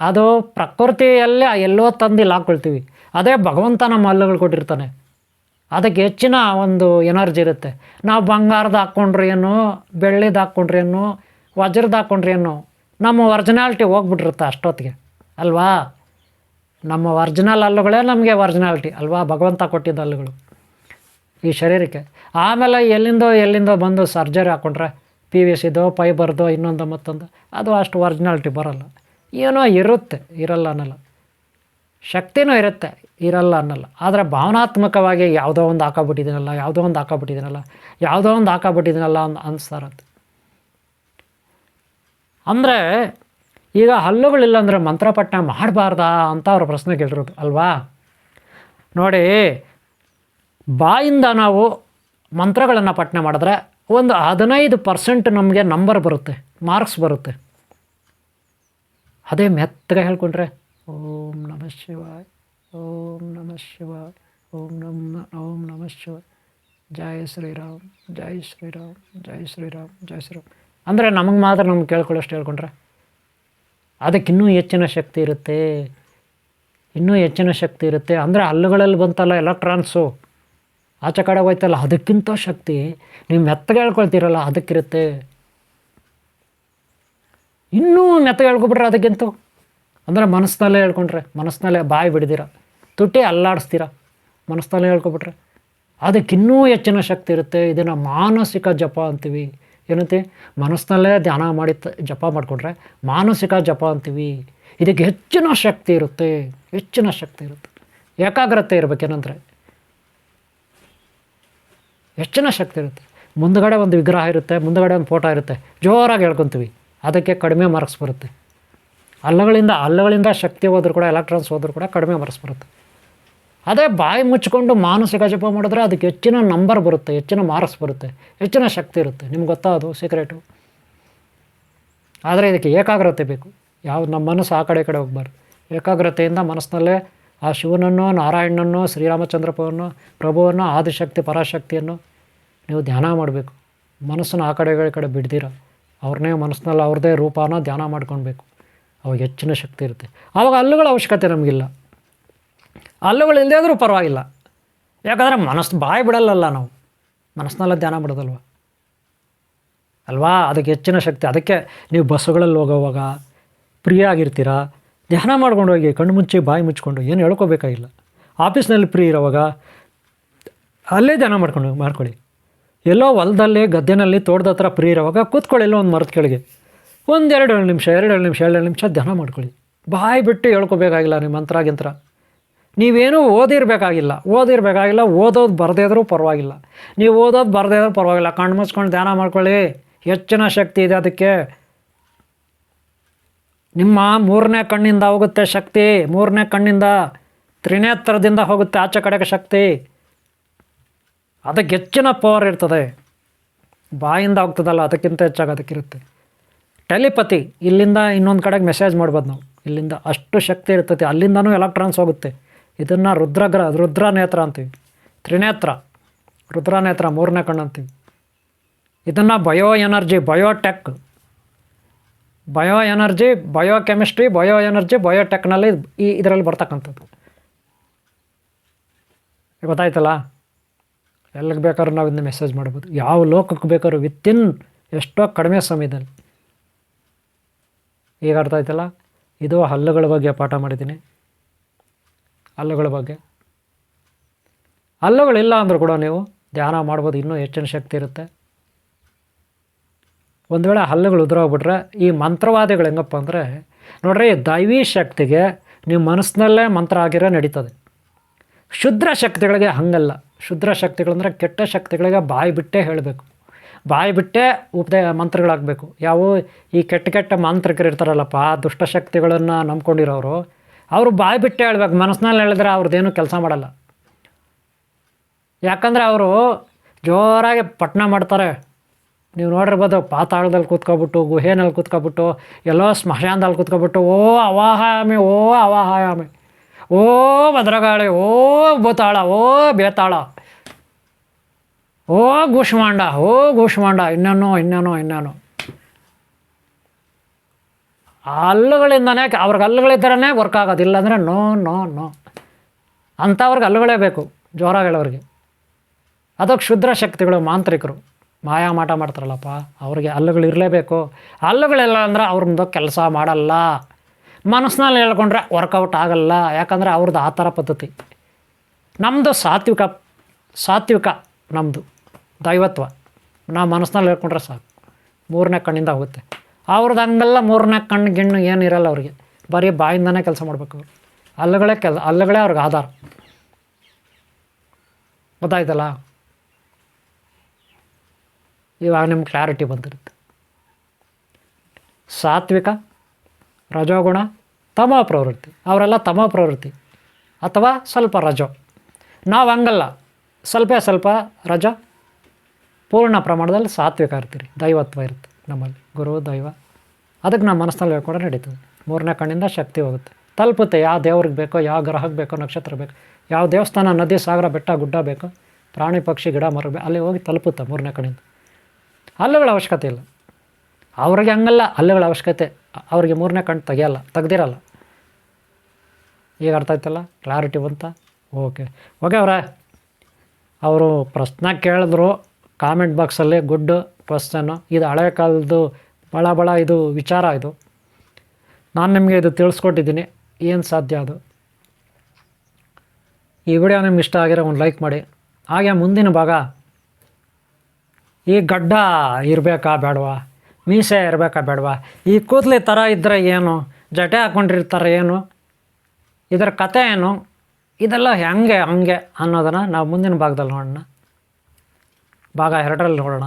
ಅದು ಪ್ರಕೃತಿಯಲ್ಲಿ ಎಲ್ಲೋ ತಂದು ಹಾಕ್ಕೊಳ್ತೀವಿ. ಅದೇ ಭಗವಂತ ನಮ್ಮ ಹಲ್ಲುಗಳು ಕೊಟ್ಟಿರ್ತಾನೆ, ಅದಕ್ಕೆ ಹೆಚ್ಚಿನ ಒಂದು ಎನರ್ಜಿ ಇರುತ್ತೆ. ನಾವು ಬಂಗಾರದ ಹಾಕ್ಕೊಂಡ್ರೆ ಏನು, ಬೆಳ್ಳಿದು ಹಾಕ್ಕೊಂಡ್ರೆ ಏನು, ವಜ್ರದ ಹಾಕ್ಕೊಂಡ್ರೆ ಏನು, ನಮ್ಮ ಒರ್ಜಿನಾಲಿಟಿ ಹೋಗ್ಬಿಟ್ಟಿರುತ್ತೆ ಅಷ್ಟೊತ್ತಿಗೆ ಅಲ್ವಾ. ನಮ್ಮ ಒರ್ಜಿನಲ್ ಹಲ್ಲುಗಳೇ ನಮಗೆ ಒರ್ಜಿನಾಲಿಟಿ ಅಲ್ವಾ, ಭಗವಂತ ಕೊಟ್ಟಿದ್ದ ಹಲ್ಲುಗಳು ಈ ಶರೀರಕ್ಕೆ. ಆಮೇಲೆ ಎಲ್ಲಿಂದೋ ಬಂದು ಸರ್ಜರಿ ಹಾಕ್ಕೊಂಡ್ರೆ PVC ಫೈಬರ್ದೋ ಇನ್ನೊಂದು ಮತ್ತೊಂದು, ಅದು ಅಷ್ಟು ಒರ್ಜಿನಾಲಿಟಿ ಬರೋಲ್ಲ. ಏನೋ ಇರುತ್ತೆ, ಇರಲ್ಲ ಅನ್ನಲ್ಲ. ಶಕ್ತಿನೂ ಇರುತ್ತೆ, ಇರಲ್ಲ ಅನ್ನಲ್ಲ. ಆದರೆ ಭಾವನಾತ್ಮಕವಾಗಿ ಯಾವುದೋ ಒಂದು ಹಾಕೋಬಿಟ್ಟಿದ್ದೀನಲ್ಲ ಅನಿಸ್ತಾರತ್ತೆ. ಅಂದರೆ ಈಗ ಹಲ್ಲುಗಳಿಲ್ಲ ಅಂದರೆ ಮಂತ್ರಪಠಣ ಮಾಡಬಾರ್ದಾ ಅಂತ ಅವ್ರ ಪ್ರಶ್ನೆ ಕೇಳಿರೋದು ಅಲ್ವಾ. ನೋಡಿ, ಬಾಯಿಂದ ನಾವು ಮಂತ್ರಗಳನ್ನು ಪಠಣ ಮಾಡಿದ್ರೆ ಒಂದು 15% ನಮಗೆ ನಂಬರ್ ಬರುತ್ತೆ, ಮಾರ್ಕ್ಸ್ ಬರುತ್ತೆ. ಅದೇ ಮೆತ್ತಗೆ ಹೇಳ್ಕೊಂಡ್ರೆ ಓಂ ನಮಃ ಶಿವಾಯ, ಓಂ ನಮಃ ಶಿವಾಯ, ಓಂ ನಮಃ ಶಿವಾಯ, ಜೈ ಶ್ರೀರಾಮ್, ಜೈ ಶ್ರೀರಾಮ್, ಜೈ ಶ್ರೀರಾಮ್, ಜೈ ಶ್ರೀರಾಮ್ ಅಂದರೆ ನಮಗೆ ಮಾತ್ರ ನಮ್ಗೆ ಕೇಳ್ಕೊಳ್ಳೋಷ್ಟು ಹೇಳ್ಕೊಂಡ್ರೆ ಅದಕ್ಕಿನ್ನೂ ಹೆಚ್ಚಿನ ಶಕ್ತಿ ಇರುತ್ತೆ. ಅಂದರೆ ಹಲ್ಲುಗಳಲ್ಲಿ ಬಂತಲ್ಲ ಎಲೆಕ್ಟ್ರಾನ್ಸು, ಆಚೆ ಕಡೆ ಹೋಯ್ತಲ್ಲ, ಅದಕ್ಕಿಂತ ಶಕ್ತಿ ನೀವು ಮೆತ್ತಗೆ ಹೇಳ್ಕೊಳ್ತೀರಲ್ಲ ಅದಕ್ಕಿರುತ್ತೆ. ಇನ್ನೂ ಮೆತ್ತಗೆ ಹೇಳ್ಕೊಬಿಟ್ರೆ ಅದಕ್ಕಿಂತ ಅಂದರೆ ಮನಸ್ಸಿನಲ್ಲೇ ಹೇಳ್ಕೊಂಡ್ರೆ, ಮನಸ್ಸಿನಲ್ಲೇ ಬಾಯಿ ಬಿಡ್ದಿರ, ತುಟಿ ಅಲ್ಲಾಡಿಸ್ತೀರ, ಮನಸ್ಸಲ್ಲೇ ಹೇಳ್ಕೊಬಿಟ್ರೆ ಅದಕ್ಕಿನ್ನೂ ಹೆಚ್ಚಿನ ಶಕ್ತಿ ಇರುತ್ತೆ. ಇದನ್ನು ಮಾನಸಿಕ ಜಪ ಅಂತೀವಿ. ಏನಂತೆ? ಮನಸ್ಸಿನಲ್ಲೇ ಧ್ಯಾನ ಮಾಡಿ ಜಪ ಮಾಡಿಕೊಂಡ್ರೆ ಮಾನಸಿಕ ಜಪ ಅಂತೀವಿ. ಇದಕ್ಕೆ ಹೆಚ್ಚಿನ ಶಕ್ತಿ ಇರುತ್ತೆ, ಹೆಚ್ಚಿನ ಶಕ್ತಿ ಇರುತ್ತೆ. ಏಕಾಗ್ರತೆ ಇರಬೇಕೇನಂದರೆ ಹೆಚ್ಚಿನ ಶಕ್ತಿ ಇರುತ್ತೆ. ಮುಂದುಗಡೆ ಒಂದು ವಿಗ್ರಹ ಇರುತ್ತೆ, ಮುಂದುಗಡೆ ಒಂದು ಫೋಟೋ ಇರುತ್ತೆ, ಜೋರಾಗಿ ಹೇಳ್ಕೊತೀವಿ, ಅದಕ್ಕೆ ಕಡಿಮೆ ಮಾರ್ಕ್ಸ್ ಬರುತ್ತೆ. ಅಲ್ಲಗಳಿಂದ ಶಕ್ತಿ ಹೋದ್ರೂ ಕೂಡ, ಎಲೆಕ್ಟ್ರಾನ್ಸ್ ಹೋದ್ರೂ ಕೂಡ ಕಡಿಮೆ ಮಾರ್ಕ್ಸ್ ಬರುತ್ತೆ. ಅದೇ ಬಾಯಿ ಮುಚ್ಚಿಕೊಂಡು ಮಾನಸಿಕ ಜಪ ಮಾಡಿದ್ರೆ ಅದಕ್ಕೆ ಹೆಚ್ಚಿನ ನಂಬರ್ ಬರುತ್ತೆ, ಹೆಚ್ಚಿನ ಮಾರ್ಕ್ಸ್ ಬರುತ್ತೆ, ಹೆಚ್ಚಿನ ಶಕ್ತಿ ಇರುತ್ತೆ. ನಿಮ್ಗೆ ಗೊತ್ತಾ ಅದು ಸೀಕ್ರೆಟು? ಆದರೆ ಇದಕ್ಕೆ ಏಕಾಗ್ರತೆ ಬೇಕು. ನಮ್ಮ ಮನಸ್ಸು ಆ ಕಡೆ ಹೋಗಬಾರ್ದು. ಏಕಾಗ್ರತೆಯಿಂದ ಮನಸ್ಸಿನಲ್ಲೇ ಆ ಶಿವನನ್ನು, ನಾರಾಯಣನನ್ನು, ಶ್ರೀರಾಮಚಂದ್ರಪ್ಪವನ್ನು, ಪ್ರಭುವನ್ನು, ಆದಿಶಕ್ತಿ ಪರಾಶಕ್ತಿಯನ್ನು ನೀವು ಧ್ಯಾನ ಮಾಡಬೇಕು. ಮನಸ್ಸನ್ನು ಆ ಕಡೆ ಬಿಡ್ದಿರ ಅವ್ರನ್ನೇ ಮನಸ್ಸಿನಲ್ಲಿ ಅವ್ರದ್ದೇ ರೂಪನ ಧ್ಯಾನ ಮಾಡ್ಕೊಳ್ಬೇಕು. ಅವಾಗ ಹೆಚ್ಚಿನ ಶಕ್ತಿ ಇರುತ್ತೆ. ಆವಾಗ ಹಲ್ಲುಗಳ ಅವಶ್ಯಕತೆ ನಮಗಿಲ್ಲ. ಹಲ್ಲುಗಳು ಇಲ್ಲದೇ ಆದರೂ ಪರವಾಗಿಲ್ಲ, ಯಾಕಂದರೆ ಬಾಯಿ ಬಿಡಲ್ಲಲ್ಲ, ನಾವು ಮನಸ್ಸಿನಲ್ಲ ಧ್ಯಾನ ಬಿಡೋದಲ್ವ ಅಲ್ವಾ? ಅದಕ್ಕೆ ಹೆಚ್ಚಿನ ಶಕ್ತಿ. ಅದಕ್ಕೆ ನೀವು ಬಸ್ಸುಗಳಲ್ಲಿ ಹೋಗೋವಾಗ ಫ್ರೀ ಆಗಿರ್ತೀರ, ಧ್ಯಾನ ಮಾಡ್ಕೊಂಡು ಹೋಗಿ, ಕಣ್ಣು ಮುಚ್ಚಿ ಬಾಯಿ ಮುಚ್ಕೊಂಡು, ಏನು ಹೇಳ್ಕೋಬೇಕಾಗಿಲ್ಲ. ಆಫೀಸ್ನಲ್ಲಿ ಫ್ರೀ ಇರೋವಾಗ ಅಲ್ಲೇ ಧ್ಯಾನ ಮಾಡ್ಕೊಳ್ಳಿ. ಎಲ್ಲೋ ಹೊಲದಲ್ಲಿ, ಗದ್ದೆನಲ್ಲಿ, ತೋಟದ ಹತ್ರ ಫ್ರೀ ಇರೋವಾಗ ಕೂತ್ಕೊಳ್ಳಿ, ಎಲ್ಲೋ ಒಂದು ಮರದ ಕೆಳಗೆ ಒಂದು 2 ನಿಮಿಷ ಧ್ಯಾನ ಮಾಡ್ಕೊಳ್ಳಿ. ಬಾಯಿ ಬಿಟ್ಟು ಹೇಳ್ಕೋಬೇಕಾಗಿಲ್ಲ. ನಿಮ್ಮ ಮಂತ್ರ ನೀವೇನೂ ಓದಿರಬೇಕಾಗಿಲ್ಲ. ಓದೋದು ಬರದೇ ಇದ್ರೂ ಪರವಾಗಿಲ್ಲ. ನೀವು ಓದೋದು ಬರದೇ ಇದ್ರೂ ಪರವಾಗಿಲ್ಲ. ಕಣ್ಣು ಮುಚ್ಕೊಂಡು ಧ್ಯಾನ ಮಾಡ್ಕೊಳ್ಳಿ, ಹೆಚ್ಚಿನ ಶಕ್ತಿ ಇದೆ ಅದಕ್ಕೆ. ನಿಮ್ಮ 3ನೇ ಕಣ್ಣಿಂದ ಹೋಗುತ್ತೆ ಶಕ್ತಿ. 3ನೇ ಕಣ್ಣಿಂದ, ತ್ರಿನೇತ್ರದಿಂದ ಹೋಗುತ್ತೆ ಆಚೆ ಕಡೆಗೆ ಶಕ್ತಿ. ಅದಕ್ಕೆ ಹೆಚ್ಚಿನ ಪವರ್ ಇರ್ತದೆ. ಬಾಯಿಂದ ಹೋಗ್ತದಲ್ಲ, ಅದಕ್ಕಿಂತ ಹೆಚ್ಚಾಗಿ ಅದಕ್ಕಿರುತ್ತೆ. ಟೆಲಿಪತಿ, ಇಲ್ಲಿಂದ ಇನ್ನೊಂದು ಕಡೆಗೆ ಮೆಸೇಜ್ ಮಾಡ್ಬೋದು ನಾವು. ಇಲ್ಲಿಂದ ಅಷ್ಟು ಶಕ್ತಿ ಇರ್ತೈತೆ. ಅಲ್ಲಿಂದನೂ ಎಲೆಕ್ಟ್ರಾನ್ಸ್ ಹೋಗುತ್ತೆ. ಇದನ್ನು ರುದ್ರನೇತ್ರ ಅಂತೀವಿ. ತ್ರಿನೇತ್ರ, ರುದ್ರನೇತ್ರ, 3ನೇ ಕಣ್ಣು ಅಂತೀವಿ. ಇದನ್ನು ಬಯೋ ಎನರ್ಜಿ, ಬಯೋಕೆಮಿಸ್ಟ್ರಿ, ಬಯೋಟೆಕ್ನಲ್ಲಿ ಇದರಲ್ಲಿ ಬರ್ತಕ್ಕಂಥದ್ದು. ಗೊತ್ತಾಯ್ತಲ್ಲ? ಎಲ್ಲಿಗೆ ಬೇಕಾದ್ರೂ ನಾವು ಇದನ್ನ ಮೆಸೇಜ್ ಮಾಡ್ಬೋದು. ಯಾವ ಲೋಕಕ್ಕೆ ಬೇಕಾದ್ರೂ ವಿತಿನ್ ಎಷ್ಟೋ ಕಡಿಮೆ ಸಮಯದಲ್ಲಿ. ಈಗ ಅರ್ಥ ಆಯ್ತಲ್ಲ? ಇದು ಹಲ್ಲುಗಳ ಬಗ್ಗೆ ಪಾಠ ಮಾಡಿದ್ದೀನಿ. ಹಲ್ಲುಗಳ ಬಗ್ಗೆ, ಹಲ್ಲುಗಳಿಲ್ಲ ಅಂದರೂ ಕೂಡ ನೀವು ಧ್ಯಾನ ಮಾಡ್ಬೋದು, ಇನ್ನೂ ಹೆಚ್ಚಿನ ಶಕ್ತಿ ಇರುತ್ತೆ. ಒಂದು ವೇಳೆ ಹಲ್ಲುಗಳು ಉದುರೋಗ್ಬಿಟ್ರೆ ಈ ಮಂತ್ರವಾದಿಗಳು ಹೆಂಗಪ್ಪ ಅಂದರೆ, ನೋಡ್ರಿ, ದೈವಿ ಶಕ್ತಿಗೆ ನೀವು ಮನಸ್ಸಿನಲ್ಲೇ ಮಂತ್ರ ಆಗಿರೋ ನಡೀತದೆ. ಶುದ್ಧ ಶಕ್ತಿಗಳಿಗೆ ಹಾಗಲ್ಲ. ಶುದ್ಧ ಶಕ್ತಿಗಳಂದರೆ ಕೆಟ್ಟ ಶಕ್ತಿಗಳಿಗೆ ಬಾಯಿ ಬಿಟ್ಟೇ ಹೇಳಬೇಕು, ಬಾಯಿ ಬಿಟ್ಟೇ ಮಂತ್ರಗಳಾಗಬೇಕು. ಈ ಕೆಟ್ಟ ಮಾಂತ್ರಿಕರು ಇರ್ತಾರಲ್ಲಪ್ಪ, ದುಷ್ಟಶಕ್ತಿಗಳನ್ನು ನಂಬ್ಕೊಂಡಿರೋರು, ಅವರು ಬಾಯಿ ಬಿಟ್ಟೇ ಹೇಳ್ಬೇಕು. ಮನಸ್ಸಿನಲ್ಲಿ ಹೇಳಿದ್ರೆ ಅವ್ರದ್ದೇನು ಕೆಲಸ ಮಾಡಲ್ಲ. ಯಾಕಂದರೆ ಅವರು ಜೋರಾಗಿ ಪಠಣ ಮಾಡ್ತಾರೆ. ನೀವು ನೋಡಿರ್ಬೋದು, ಪಾತಾಳದಲ್ಲಿ ಕೂತ್ಕೊಬಿಟ್ಟು, ಗುಹೆನಲ್ಲಿ ಕೂತ್ಕೊಬಿಟ್ಟು, ಎಲ್ಲೋ ಸ್ಮಶಾನದಲ್ಲಿ ಕೂತ್ಕೊಬಿಟ್ಟು, ಓ ಅವಾಹಾಮಿ, ಓ ಭದ್ರಗಾಳಿ, ಓ ಭೂತಾಳ, ಓ ಬೇತಾಳ, ಓ ಗೂಷ್ಮಾಂಡ, ಇನ್ನೇನೋ ಹಲ್ಲುಗಳಿಂದನೇ, ಅವ್ರಿಗೆ ಹಲ್ಲುಗಳಿದ್ದರೇ ವರ್ಕ್ ಆಗೋದಿಲ್ಲ. ಅಂದರೆ ನೋ ಅಂಥವ್ರಿಗೆ ಹಲ್ಲುಗಳೇ ಬೇಕು, ಜೋರಾಗಿ ಹೇಳೋರಿಗೆ. ಅದಕ್ಕೆ ಶುದ್ಧ ಶಕ್ತಿಗಳು, ಮಾಂತ್ರಿಕರು, ಮಾಟ ಮಾಡ್ತಾರಲ್ಲಪ್ಪ, ಅವ್ರಿಗೆ ಹಲ್ಲುಗಳು ಇರಲೇಬೇಕು. ಹಲ್ಲುಗಳಿಲ್ಲ ಅಂದ್ರೆ ಅವ್ರದ್ದು ಕೆಲಸ ಮಾಡಲ್ಲ. ಮನಸ್ಸಿನಲ್ಲಿ ಹೇಳ್ಕೊಂಡ್ರೆ ವರ್ಕೌಟ್ ಆಗಲ್ಲ. ಯಾಕಂದರೆ ಅವ್ರದ್ದು ಆ ಥರ ಪದ್ಧತಿ. ನಮ್ಮದು ಸಾತ್ವಿಕ ನಮ್ಮದು ದೈವತ್ವ. ನಾವು ಮನಸ್ಸಿನಲ್ಲಿ ಹೇಳ್ಕೊಂಡ್ರೆ ಸಾಕು, 3ನೇ ಕಣ್ಣಿಂದ ಹೋಗುತ್ತೆ. ಅವ್ರದ್ದು ಹಂಗೆಲ್ಲ 3ನೇ ಕಣ್ಣು ಏನು ಇರಲ್ಲ ಅವ್ರಿಗೆ. ಬರೀ ಬಾಯಿಂದನೇ ಕೆಲಸ ಮಾಡ್ಬೇಕು ಅವರು. ಹಲ್ಲುಗಳೇ ಅವ್ರಿಗೆ ಆಧಾರ. ಗೊತ್ತಾಯ್ತಲ್ಲ? ಇವಾಗ ನಿಮ್ಗೆ ಕ್ಲಾರಿಟಿ ಬಂದಿರುತ್ತೆ. ಸಾತ್ವಿಕ, ರಜೋಗುಣ, ತಮೋ ಪ್ರವೃತ್ತಿ. ಅವರೆಲ್ಲ ತಮೋ ಪ್ರವೃತ್ತಿ ಅಥವಾ ಸ್ವಲ್ಪ ರಜೋ. ನಾವು ಹಂಗಲ್ಲ, ಸ್ವಲ್ಪ ರಜೋ, ಪೂರ್ಣ ಪ್ರಮಾಣದಲ್ಲಿ ಸಾತ್ವಿಕ ಇರ್ತೀರಿ. ದೈವತ್ವ ಇರುತ್ತೆ ನಮ್ಮಲ್ಲಿ, ಗುರು ದೈವ. ಅದಕ್ಕೆ ನಮ್ಮ ಮನಸ್ಸಿನಲ್ಲಿ ಹೇಳ್ಕೊಂಡ್ರೆ ನಡೀತದೆ. 3ನೇ ಕಣ್ಣಿಂದ ಶಕ್ತಿ ಹೋಗುತ್ತೆ, ತಲುಪುತ್ತೆ. ಯಾವ ದೇವ್ರಿಗೆ ಬೇಕೋ, ಯಾವ ಗ್ರಹಕ್ಕೆ ಬೇಕೋ, ನಕ್ಷತ್ರ ಬೇಕು, ಯಾವ ದೇವಸ್ಥಾನ, ನದಿ, ಸಾಗರ, ಬೆಟ್ಟ, ಗುಡ್ಡ ಬೇಕೋ, ಪ್ರಾಣಿ ಪಕ್ಷಿ, ಗಿಡ, ಮರ ಅಲ್ಲಿ ಹೋಗಿ ತಲುಪುತ್ತೆ 3ನೇ ಕಣ್ಣಿಂದ. ಹಲ್ಲುಗಳ ಅವಶ್ಯಕತೆ ಇಲ್ಲ ಅವ್ರಿಗೆ. ಹಂಗಲ್ಲ, ಹಲ್ಲುಗಳ ಅವಶ್ಯಕತೆ ಅವ್ರಿಗೆ 3ನೇ ಕಣ್ಣು ತೆಗ್ದಿರಲ್ಲ. ಈಗ ಅರ್ಥ ಆಯ್ತಲ್ಲ? ಕ್ಲಾರಿಟಿ ಬಂತ? ಓಕೆ ಅವರೇ, ಅವರು ಪ್ರಶ್ನೆ ಕೇಳಿದ್ರು ಕಾಮೆಂಟ್ ಬಾಕ್ಸಲ್ಲಿ. Good question. ಇದು ಹಳೆ ಕಾಲದ್ದು ಬಳ ಇದು ವಿಚಾರ. ಇದು ನಾನು ನಿಮಗೆ ಇದು ತಿಳಿಸ್ಕೊಟ್ಟಿದ್ದೀನಿ, ಏನು ಸಾಧ್ಯ ಅದು. ಈ ವಿಡಿಯೋ ನಿಮ್ಗೆ ಇಷ್ಟ ಆಗಿರೋ ಒಂದು ಲೈಕ್ ಮಾಡಿ. ಹಾಗೆ ಮುಂದಿನ ಭಾಗ, ಈ ಗಡ್ಡ ಇರಬೇಕಾ ಬೇಡವಾ, ಮೀಸೆ ಇರಬೇಕಾ ಬೇಡವಾ, ಈ ಕೂದಲು ಥರ ಇದ್ದರೆ ಏನು, ಜಟೆ ಹಾಕ್ಕೊಂಡಿರ್ತಾರೆ ಏನು, ಇದರ ಕತೆ ಏನು, ಇದೆಲ್ಲ ಹೆಂಗೆ ಹಂಗೆ ಅನ್ನೋದನ್ನು ನಾವು ಮುಂದಿನ ಭಾಗದಲ್ಲಿ ನೋಡೋಣ. ಭಾಗ 2ರಲ್ಲಿ ನೋಡೋಣ.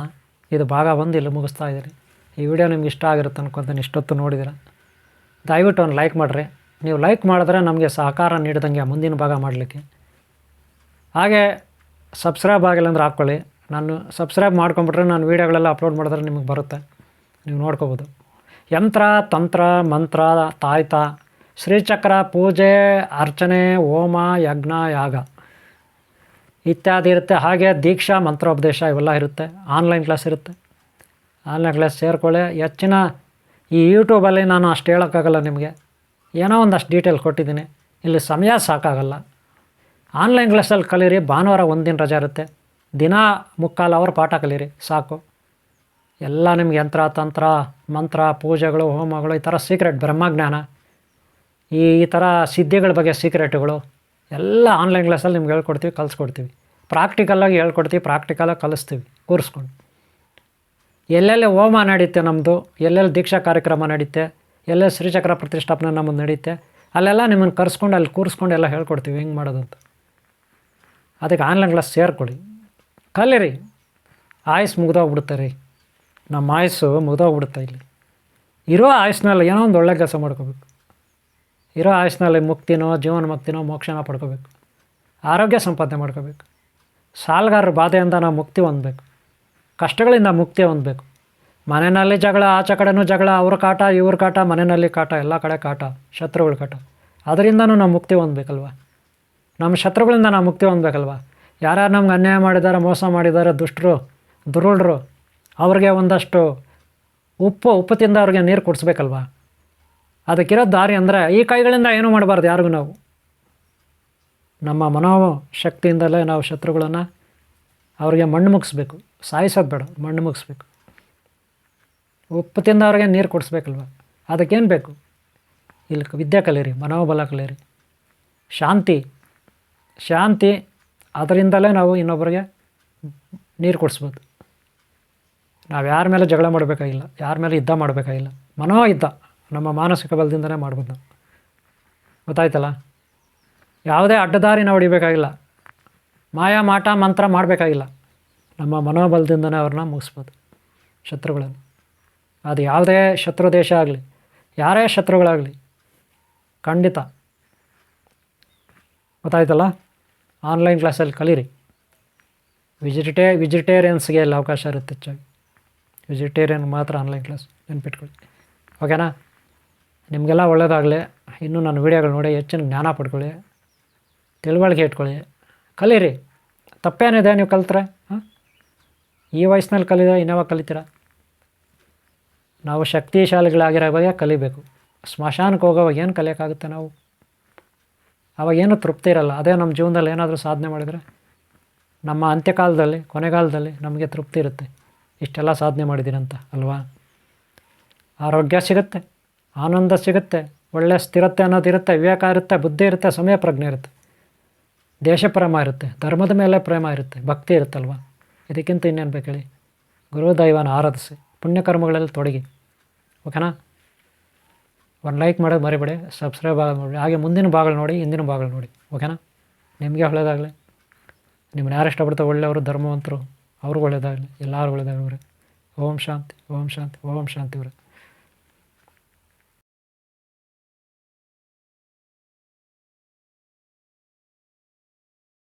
ಇದು ಭಾಗ 1 ಇಲ್ಲಿ ಮುಗಿಸ್ತಾ ಇದ್ದೀರಿ. ಈ ವಿಡಿಯೋ ನಿಮ್ಗೆ ಇಷ್ಟ ಆಗಿರುತ್ತೆ ಅನ್ಕೊತೀನಿ. ಇಷ್ಟೊತ್ತು ನೋಡಿದ್ದೀರ, ದಯವಿಟ್ಟು ಒಂದು ಲೈಕ್ ಮಾಡಿರಿ. ನೀವು ಲೈಕ್ ಮಾಡಿದ್ರೆ ನಮಗೆ ಸಹಕಾರ ನೀಡಿದಂಗೆ ಮುಂದಿನ ಭಾಗ ಮಾಡಲಿಕ್ಕೆ. ಹಾಗೆ ಸಬ್ಸ್ಕ್ರೈಬ್ ಆಗಿಲ್ಲ ಅಂದ್ರೆ ಹಾಕ್ಕೊಳ್ಳಿ. ನಾನು ಸಬ್ಸ್ಕ್ರೈಬ್ ಮಾಡ್ಕೊಂಬಿಟ್ರೆ ನಾನು ವೀಡಿಯೋಗಳೆಲ್ಲ ಅಪ್ಲೋಡ್ ಮಾಡಿದ್ರೆ ನಿಮಗೆ ಬರುತ್ತೆ, ನೀವು ನೋಡ್ಕೋಬೋದು. ಯಂತ್ರ, ತಂತ್ರ, ಮಂತ್ರ, ತಾಯ್ತ, ಶ್ರೀಚಕ್ರ, ಪೂಜೆ, ಅರ್ಚನೆ, ಹೋಮ, ಯಜ್ಞ, ಯಾಗ ಇತ್ಯಾದಿ ಇರುತ್ತೆ. ಹಾಗೆ ದೀಕ್ಷಾ, ಮಂತ್ರೋಪದೇಶ ಇವೆಲ್ಲ ಇರುತ್ತೆ. ಆನ್ಲೈನ್ ಕ್ಲಾಸ್ ಇರುತ್ತೆ. ಆನ್ಲೈನ್ ಕ್ಲಾಸ್ ಸೇರ್ಕೊಳ್ಳಿ. ಹೆಚ್ಚಿನ ಈ ಯೂಟ್ಯೂಬಲ್ಲಿ ನಾನು ಅಷ್ಟು ಹೇಳೋಕ್ಕಾಗಲ್ಲ ನಿಮಗೆ, ಏನೋ ಒಂದಷ್ಟು ಡೀಟೇಲ್ ಕೊಟ್ಟಿದ್ದೀನಿ. ಇಲ್ಲಿ ಸಮಯ ಸಾಕಾಗಲ್ಲ. ಆನ್ಲೈನ್ ಕ್ಲಾಸಲ್ಲಿ ಕಲೀರಿ. ಭಾನುವಾರ ಒಂದಿನ ರಜೆ ಇರುತ್ತೆ. ದಿನ 3/4 ಅವರ್ ಪಾಠ ಕಲೀರಿ ಸಾಕು. ಎಲ್ಲ ನಿಮ್ಗೆ ಯಂತ್ರ, ತಂತ್ರ, ಮಂತ್ರ, ಪೂಜೆಗಳು, ಹೋಮಗಳು, ಈ ಥರ ಸೀಕ್ರೆಟ್, ಬ್ರಹ್ಮಜ್ಞಾನ, ಈ ಥರ ಸಿದ್ಧಿಗಳ ಬಗ್ಗೆ ಸೀಕ್ರೆಟ್ಗಳು ಎಲ್ಲ ಆನ್ಲೈನ್ ಕ್ಲಾಸಲ್ಲಿ ನಿಮ್ಗೆ ಹೇಳ್ಕೊಡ್ತೀವಿ, ಕಲಿಸ್ಕೊಡ್ತೀವಿ. ಪ್ರಾಕ್ಟಿಕಲಾಗಿ ಹೇಳ್ಕೊಡ್ತೀವಿ, ಪ್ರಾಕ್ಟಿಕಲಾಗಿ ಕಲಿಸ್ತೀವಿ ಕೂರಿಸ್ಕೊಂಡು. ಎಲ್ಲೆಲ್ಲಿ ಹೋಮ ನಡೀತೆ ನಮ್ಮದು, ಎಲ್ಲೆಲ್ಲಿ ದೀಕ್ಷಾ ಕಾರ್ಯಕ್ರಮ ನಡೀತೆ, ಎಲ್ಲೆಲ್ಲಿ ಶ್ರೀಚಕ್ರ ಪ್ರತಿಷ್ಠಾಪನೆ ನಮ್ಮದು ನಡೀತೆ, ಅಲ್ಲೆಲ್ಲ ನಿಮ್ಮನ್ನು ಕರೆಸ್ಕೊಂಡು ಅಲ್ಲಿ ಕೂರಿಸ್ಕೊಂಡು ಎಲ್ಲ ಹೇಳ್ಕೊಡ್ತೀವಿ ಹೆಂಗೆ ಮಾಡೋದಂತ. ಅದಕ್ಕೆ ಆನ್ಲೈನ್ ಕ್ಲಾಸ್ ಸೇರ್ಕೊಳ್ಳಿ, ಕಲೀರಿ. ಆಯುಸ್ ಮುಗ್ದೋಗ್ಬಿಡುತ್ತೆ ರೀ, ನಮ್ಮ ಆಯುಸ್ಸು ಮುಗ್ದೋಗ್ಬಿಡುತ್ತೆ. ಇಲ್ಲಿ ಇರೋ ಆಯುಸ್ನಲ್ಲಿ ಏನೋ ಒಂದು ಒಳ್ಳೆ ಕೆಲಸ ಮಾಡ್ಕೋಬೇಕು. ಇರೋ ಆಯುಸ್ನಲ್ಲಿ ಮುಕ್ತಿನೋ, ಜೀವನ ಮುಕ್ತಿನೋ, ಮೋಕ್ಷನ ಪಡ್ಕೋಬೇಕು. ಆರೋಗ್ಯ ಸಂಪಾದನೆ ಮಾಡ್ಕೋಬೇಕು. ಸಾಲಗಾರರ ಬಾಧೆಯಿಂದ ನಾವು ಮುಕ್ತಿ ಹೊಂದಬೇಕು. ಕಷ್ಟಗಳಿಂದ ಮುಕ್ತಿ ಹೊಂದಬೇಕು. ಮನೆಯಲ್ಲಿ ಜಗಳ, ಆಚೆ ಕಡೆನೂ ಜಗಳ, ಅವ್ರ ಕಾಟ ಇವ್ರ ಕಾಟ, ಮನೆಯಲ್ಲಿ ಕಾಟ, ಎಲ್ಲ ಕಡೆ ಕಾಟ, ಶತ್ರುಗಳ ಕಾಟ. ಅದರಿಂದನೂ ನಾವು ಮುಕ್ತಿ ಹೊಂದಬೇಕಲ್ವ. ನಮ್ಮ ಶತ್ರುಗಳಿಂದ ನಾವು ಮುಕ್ತಿ ಹೊಂದಬೇಕಲ್ವ. ಯಾರ್ಯಾರು ನಮ್ಗೆ ಅನ್ಯಾಯ ಮಾಡಿದ್ದಾರೆ, ಮೋಸ ಮಾಡಿದ್ದಾರೆ, ದುಷ್ಟರು, ದುರುಳರು, ಅವ್ರಿಗೆ ಒಂದಷ್ಟು ಉಪ್ಪು ತಿಂದ ಅವ್ರಿಗೆ ನೀರು ಕುಡಿಸ್ಬೇಕಲ್ವ. ಅದಕ್ಕಿರೋ ದಾರಿ ಅಂದರೆ ಈ ಕೈಗಳಿಂದ ಏನೂ ಮಾಡಬಾರ್ದು ಯಾರಿಗೂ. ನಾವು ನಮ್ಮ ಮನೋಶಕ್ತಿಯಿಂದಲೇ ನಾವು ಶತ್ರುಗಳನ್ನು ಅವ್ರಿಗೆ ಮಣ್ಣು ಮುಗಿಸ್ಬೇಕು. ಸಾಯಿಸೋದು ಬೇಡ, ಮಣ್ಣು ಮುಗಿಸ್ಬೇಕು. ಉಪ್ಪು ತಿಂದ ಅವ್ರಿಗೆ ನೀರು ಕುಡಿಸ್ಬೇಕಲ್ವ. ಅದಕ್ಕೇನು ಬೇಕು? ಇಲ್ಲಿ ವಿದ್ಯೆ ಕಲೀರಿ, ಮನೋಬಲ ಕಲೀರಿ, ಶಾಂತಿ ಅದರಿಂದಲೇ ನಾವು ಇನ್ನೊಬ್ಬರಿಗೆ ನೀರು ಕುಡಿಸ್ಬೋದು. ನಾವು ಯಾರ ಮೇಲೆ ಜಗಳ ಮಾಡಬೇಕಾಗಿಲ್ಲ, ಯಾರ ಮೇಲೆ ಯುದ್ಧ ಮಾಡಬೇಕಾಗಿಲ್ಲ. ಯುದ್ಧ ನಮ್ಮ ಮಾನಸಿಕ ಬಲದಿಂದನೇ ಮಾಡ್ಬೋದು ನಾವು. ಗೊತ್ತಾಯ್ತಲ್ಲ? ಯಾವುದೇ ಅಡ್ಡದಾರಿ ನಾವು ಹೊಡಿಬೇಕಾಗಿಲ್ಲ, ಮಾಯಾ ಮಾಟ ಮಂತ್ರ ಮಾಡಬೇಕಾಗಿಲ್ಲ. ನಮ್ಮ ಮನೋಬಲದಿಂದನೇ ಅವ್ರನ್ನ ಮುಗಿಸ್ಬೋದು ಶತ್ರುಗಳನ್ನು. ಅದು ಯಾವುದೇ ಶತ್ರು ದೇಶ ಆಗಲಿ, ಯಾರೇ ಶತ್ರುಗಳಾಗಲಿ, ಖಂಡಿತ. ಗೊತ್ತಾಯ್ತಲ್ಲ? ಆನ್ಲೈನ್ ಕ್ಲಾಸಲ್ಲಿ ಕಲೀರಿ. ವೆಜಿಟೇರಿಯನ್ಸ್ಗೆ ಎಲ್ಲ ಅವಕಾಶ ಇರುತ್ತೆ ಹೆಚ್ಚಾಗಿ. ವೆಜಿಟೇರಿಯನ್ ಮಾತ್ರ ಆನ್ಲೈನ್ ಕ್ಲಾಸ್, ನೆನ್ಪಿಟ್ಕೊಳ್ಳಿ. ಓಕೆನಾ? ನಿಮಗೆಲ್ಲ ಒಳ್ಳೆಯದಾಗಲಿ. ಇನ್ನೂ ನನ್ನ ವೀಡಿಯೋಗಳು ನೋಡಿ ಹೆಚ್ಚಿನ ಜ್ಞಾನ ಪಡ್ಕೊಳ್ಳಿ, ತಿಳುವಳಿಕೆ ಇಟ್ಕೊಳ್ಳಿ, ಕಲೀರಿ. ತಪ್ಪೇನಿದೆ ನೀವು ಕಲಿತ್ರೆ? ಈ ವಯಸ್ಸಿನಲ್ಲಿ ಕಲಿದ ಇನ್ಯಾವಾಗ ಕಲಿತೀರ? ನಾವು ಶಕ್ತಿಶಾಲಿಗಳಾಗಿರೋವಾಗ ಕಲಿಬೇಕು. ಸ್ಮಶಾನಕ್ಕೆ ಹೋಗೋವಾಗ ಏನು ಕಲಿಯೋಕ್ಕಾಗುತ್ತೆ ನಾವು? ಅವಾಗೇನು ತೃಪ್ತಿ ಇರಲ್ಲ. ಅದೇ ನಮ್ಮ ಜೀವನದಲ್ಲಿ ಏನಾದರೂ ಸಾಧನೆ ಮಾಡಿದರೆ ನಮ್ಮ ಅಂತ್ಯಕಾಲದಲ್ಲಿ, ಕೊನೆಗಾಲದಲ್ಲಿ ನಮಗೆ ತೃಪ್ತಿ ಇರುತ್ತೆ, ಇಷ್ಟೆಲ್ಲ ಸಾಧನೆ ಮಾಡಿದ್ದೀನಿ ಅಂತ ಅಲ್ವಾ? ಆರೋಗ್ಯ ಸಿಗುತ್ತೆ, ಆನಂದ ಸಿಗುತ್ತೆ, ಒಳ್ಳೆಯ ಸ್ಥಿರತೆ ಅನ್ನೋದಿರುತ್ತೆ, ವಿವೇಕ ಇರುತ್ತೆ, ಬುದ್ಧಿ ಇರುತ್ತೆ, ಸಮಯ ಪ್ರಜ್ಞೆ ಇರುತ್ತೆ, ದೇಶಪ್ರೇಮ ಇರುತ್ತೆ, ಧರ್ಮದ ಮೇಲೆ ಪ್ರೇಮ ಇರುತ್ತೆ, ಭಕ್ತಿ ಇರುತ್ತಲ್ವ. ಇದಕ್ಕಿಂತ ಇನ್ನೇನು ಬೇಕು ಹೇಳಿ? ಗುರು ದೈವನ ಆರಾಧಿಸಿ, ಪುಣ್ಯಕರ್ಮಗಳಲ್ಲಿ ತೊಡಗಿ. ಓಕೆನಾ? ಒಂದು ಲೈಕ್ ಮಾಡೋದು ಮರಿಬೇಡಿ, ಸಬ್ಸ್ಕ್ರೈಬ್ ಆಗೋದು ನೋಡಿ. ಹಾಗೆ ಮುಂದಿನ ಭಾಗಗಳು ನೋಡಿ, ಹಿಂದಿನ ಭಾಗಗಳು ನೋಡಿ. ಓಕೆನಾ? ನಿಮಗೆ ಒಳ್ಳೆಯದಾಗಲಿ. ನಿಮ್ಮನ್ನ ಯಾರು ಇಷ್ಟಪಡ್ತಾರೆ ಒಳ್ಳೆಯವರು, ಧರ್ಮವಂತರು, ಅವ್ರಿಗೂ ಒಳ್ಳೆಯದಾಗಲಿ, ಎಲ್ಲರಿಗೂ ಒಳ್ಳೆಯದಾಗಲಿ. ಓಂ ಶಾಂತಿ, ಓಂ ಶಾಂತಿ, ಓಂ ಶಾಂತಿ.